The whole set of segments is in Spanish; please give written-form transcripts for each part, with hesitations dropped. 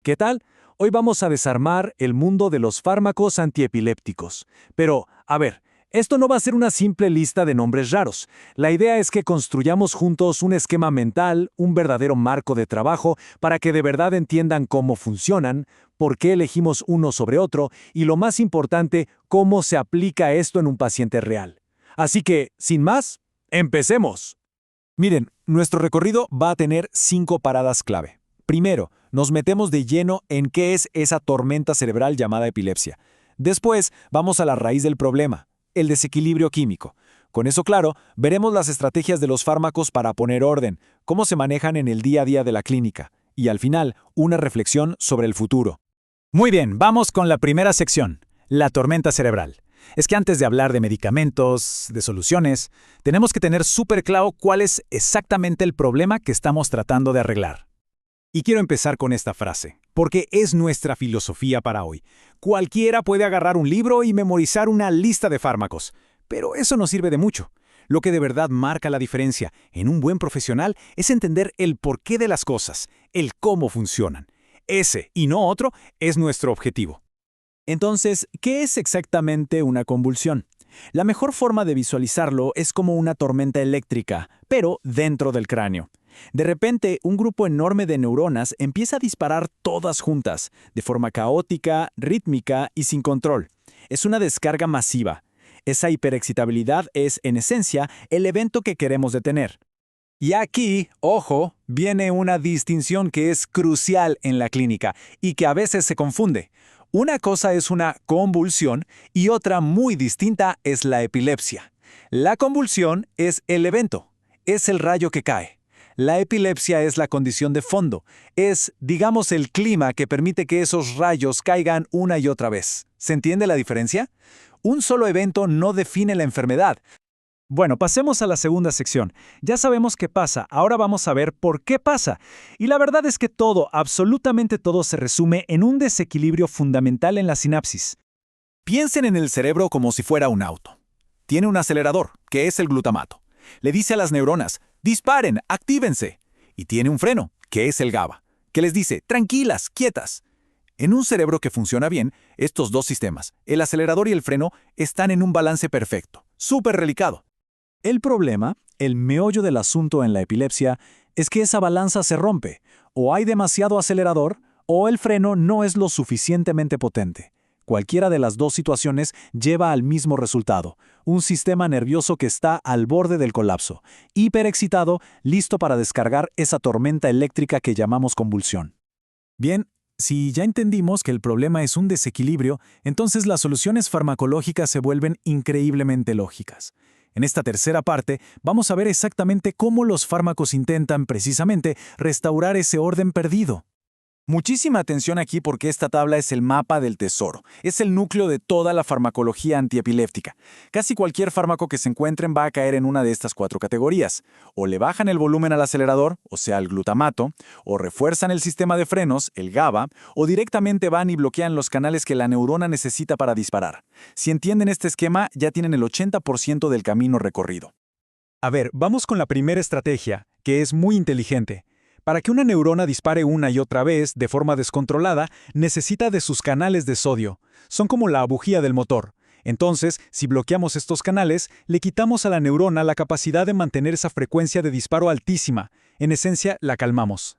¿Qué tal? Hoy vamos a desarmar el mundo de los fármacos antiepilépticos. Pero, a ver, esto no va a ser una simple lista de nombres raros. La idea es que construyamos juntos un esquema mental, un verdadero marco de trabajo, para que de verdad entiendan cómo funcionan, por qué elegimos uno sobre otro y, lo más importante, cómo se aplica esto en un paciente real. Así que, sin más, empecemos. Miren, nuestro recorrido va a tener 5 paradas clave. Primero, nos metemos de lleno en qué es esa tormenta cerebral llamada epilepsia. Después, vamos a la raíz del problema, el desequilibrio químico. Con eso claro, veremos las estrategias de los fármacos para poner orden, cómo se manejan en el día a día de la clínica, y al final, una reflexión sobre el futuro. Muy bien, vamos con la primera sección, la tormenta cerebral. Es que antes de hablar de medicamentos, de soluciones, tenemos que tener súper claro cuál es exactamente el problema que estamos tratando de arreglar. Y quiero empezar con esta frase, porque es nuestra filosofía para hoy. Cualquiera puede agarrar un libro y memorizar una lista de fármacos, pero eso no sirve de mucho. Lo que de verdad marca la diferencia en un buen profesional es entender el porqué de las cosas, el cómo funcionan. Ese, y no otro, es nuestro objetivo. Entonces, ¿qué es exactamente una convulsión? La mejor forma de visualizarlo es como una tormenta eléctrica, pero dentro del cráneo. De repente, un grupo enorme de neuronas empieza a disparar todas juntas, de forma caótica, rítmica y sin control. Es una descarga masiva. Esa hiperexcitabilidad es, en esencia, el evento que queremos detener. Y aquí, ojo, viene una distinción que es crucial en la clínica y que a veces se confunde. Una cosa es una convulsión y otra muy distinta es la epilepsia. La convulsión es el evento, es el rayo que cae. La epilepsia es la condición de fondo, es, digamos, el clima que permite que esos rayos caigan una y otra vez. ¿Se entiende la diferencia? Un solo evento no define la enfermedad. Bueno, pasemos a la segunda sección. Ya sabemos qué pasa, ahora vamos a ver por qué pasa. Y la verdad es que todo, absolutamente todo, se resume en un desequilibrio fundamental en la sinapsis. Piensen en el cerebro como si fuera un auto. Tiene un acelerador, que es el glutamato. Le dice a las neuronas, disparen, actívense. Y tiene un freno, que es el GABA, que les dice, tranquilas, quietas. En un cerebro que funciona bien, estos dos sistemas, el acelerador y el freno, están en un balance perfecto, súper delicado. El problema, el meollo del asunto en la epilepsia, es que esa balanza se rompe. O hay demasiado acelerador, o el freno no es lo suficientemente potente. Cualquiera de las dos situaciones lleva al mismo resultado, un sistema nervioso que está al borde del colapso, hiperexcitado, listo para descargar esa tormenta eléctrica que llamamos convulsión. Bien, si ya entendimos que el problema es un desequilibrio, entonces las soluciones farmacológicas se vuelven increíblemente lógicas. En esta tercera parte, vamos a ver exactamente cómo los fármacos intentan, precisamente, restaurar ese orden perdido. Muchísima atención aquí porque esta tabla es el mapa del tesoro. Es el núcleo de toda la farmacología antiepiléptica. Casi cualquier fármaco que se encuentren va a caer en una de estas 4 categorías. O le bajan el volumen al acelerador, o sea, el glutamato, o refuerzan el sistema de frenos, el GABA, o directamente van y bloquean los canales que la neurona necesita para disparar. Si entienden este esquema, ya tienen el 80% del camino recorrido. A ver, vamos con la primera estrategia, que es muy inteligente. Para que una neurona dispare una y otra vez de forma descontrolada, necesita de sus canales de sodio. Son como la bujía del motor. Entonces, si bloqueamos estos canales, le quitamos a la neurona la capacidad de mantener esa frecuencia de disparo altísima. En esencia, la calmamos.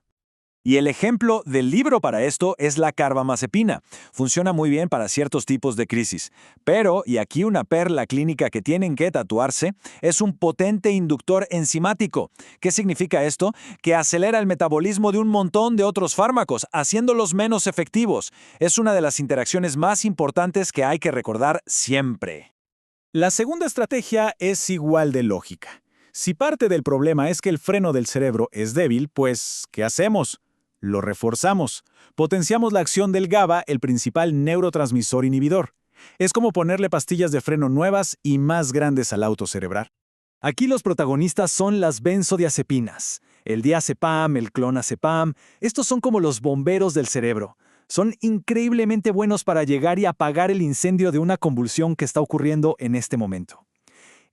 Y el ejemplo del libro para esto es la carbamazepina. Funciona muy bien para ciertos tipos de crisis. Pero, y aquí una perla clínica que tienen que tatuarse, es un potente inductor enzimático. ¿Qué significa esto? Que acelera el metabolismo de un montón de otros fármacos, haciéndolos menos efectivos. Es una de las interacciones más importantes que hay que recordar siempre. La segunda estrategia es igual de lógica. Si parte del problema es que el freno del cerebro es débil, pues, ¿qué hacemos? Lo reforzamos. Potenciamos la acción del GABA, el principal neurotransmisor inhibidor. Es como ponerle pastillas de freno nuevas y más grandes al auto cerebral. Aquí los protagonistas son las benzodiazepinas. El diazepam, el clonazepam, estos son como los bomberos del cerebro. Son increíblemente buenos para llegar y apagar el incendio de una convulsión que está ocurriendo en este momento.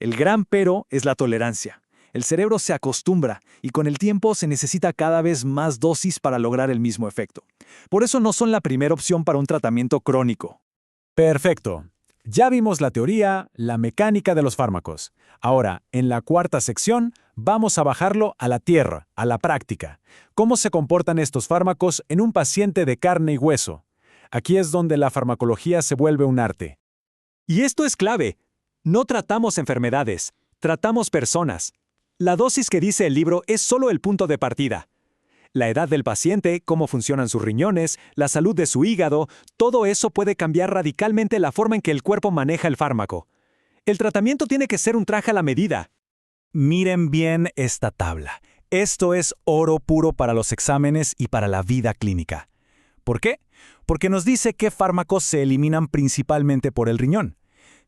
El gran pero es la tolerancia. El cerebro se acostumbra y con el tiempo se necesita cada vez más dosis para lograr el mismo efecto. Por eso no son la primera opción para un tratamiento crónico. Perfecto. Ya vimos la teoría, la mecánica de los fármacos. Ahora, en la cuarta sección, vamos a bajarlo a la tierra, a la práctica. ¿Cómo se comportan estos fármacos en un paciente de carne y hueso? Aquí es donde la farmacología se vuelve un arte. Y esto es clave. No tratamos enfermedades, tratamos personas. La dosis que dice el libro es solo el punto de partida. La edad del paciente, cómo funcionan sus riñones, la salud de su hígado, todo eso puede cambiar radicalmente la forma en que el cuerpo maneja el fármaco. El tratamiento tiene que ser un traje a la medida. Miren bien esta tabla. Esto es oro puro para los exámenes y para la vida clínica. ¿Por qué? Porque nos dice qué fármacos se eliminan principalmente por el riñón.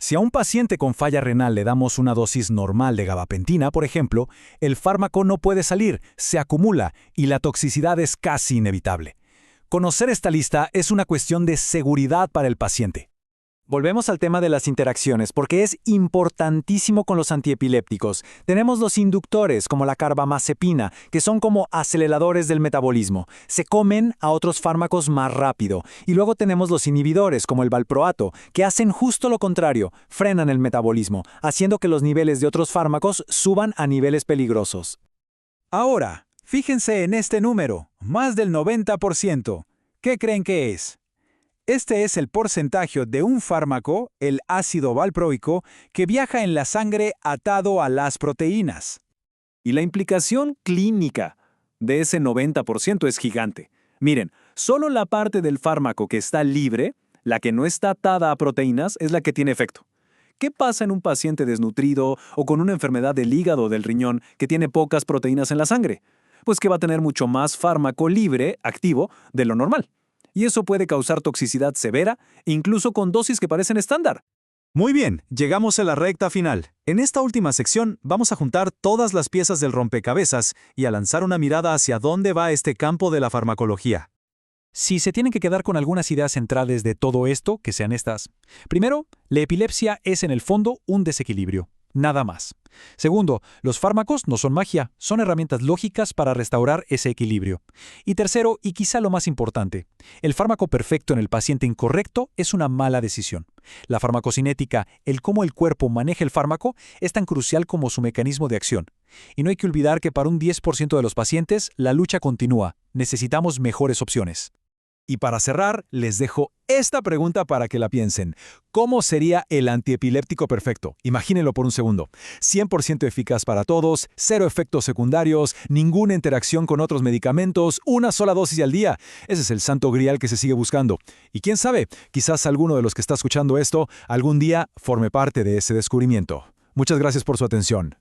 Si a un paciente con falla renal le damos una dosis normal de gabapentina, por ejemplo, el fármaco no puede salir, se acumula y la toxicidad es casi inevitable. Conocer esta lista es una cuestión de seguridad para el paciente. Volvemos al tema de las interacciones, porque es importantísimo con los antiepilépticos. Tenemos los inductores, como la carbamazepina, que son como aceleradores del metabolismo. Se comen a otros fármacos más rápido. Y luego tenemos los inhibidores, como el valproato, que hacen justo lo contrario, frenan el metabolismo, haciendo que los niveles de otros fármacos suban a niveles peligrosos. Ahora, fíjense en este número, más del 90%. ¿Qué creen que es? Este es el porcentaje de un fármaco, el ácido valproico, que viaja en la sangre atado a las proteínas. Y la implicación clínica de ese 90% es gigante. Miren, solo la parte del fármaco que está libre, la que no está atada a proteínas, es la que tiene efecto. ¿Qué pasa en un paciente desnutrido o con una enfermedad del hígado o del riñón que tiene pocas proteínas en la sangre? Pues que va a tener mucho más fármaco libre, activo, de lo normal. Y eso puede causar toxicidad severa, incluso con dosis que parecen estándar. Muy bien, llegamos a la recta final. En esta última sección vamos a juntar todas las piezas del rompecabezas y a lanzar una mirada hacia dónde va este campo de la farmacología. Si se tienen que quedar con algunas ideas centrales de todo esto, que sean estas. Primero, la epilepsia es en el fondo un desequilibrio. Nada más. Segundo, los fármacos no son magia, son herramientas lógicas para restaurar ese equilibrio. Y tercero, y quizá lo más importante, el fármaco perfecto en el paciente incorrecto es una mala decisión. La farmacocinética, el cómo el cuerpo maneja el fármaco, es tan crucial como su mecanismo de acción. Y no hay que olvidar que para un 10% de los pacientes, la lucha continúa. Necesitamos mejores opciones. Y para cerrar, les dejo esta pregunta para que la piensen. ¿Cómo sería el antiepiléptico perfecto? Imagínenlo por un segundo. 100% eficaz para todos, cero efectos secundarios, ninguna interacción con otros medicamentos, una sola dosis al día. Ese es el santo grial que se sigue buscando. Y quién sabe, quizás alguno de los que está escuchando esto algún día forme parte de ese descubrimiento. Muchas gracias por su atención.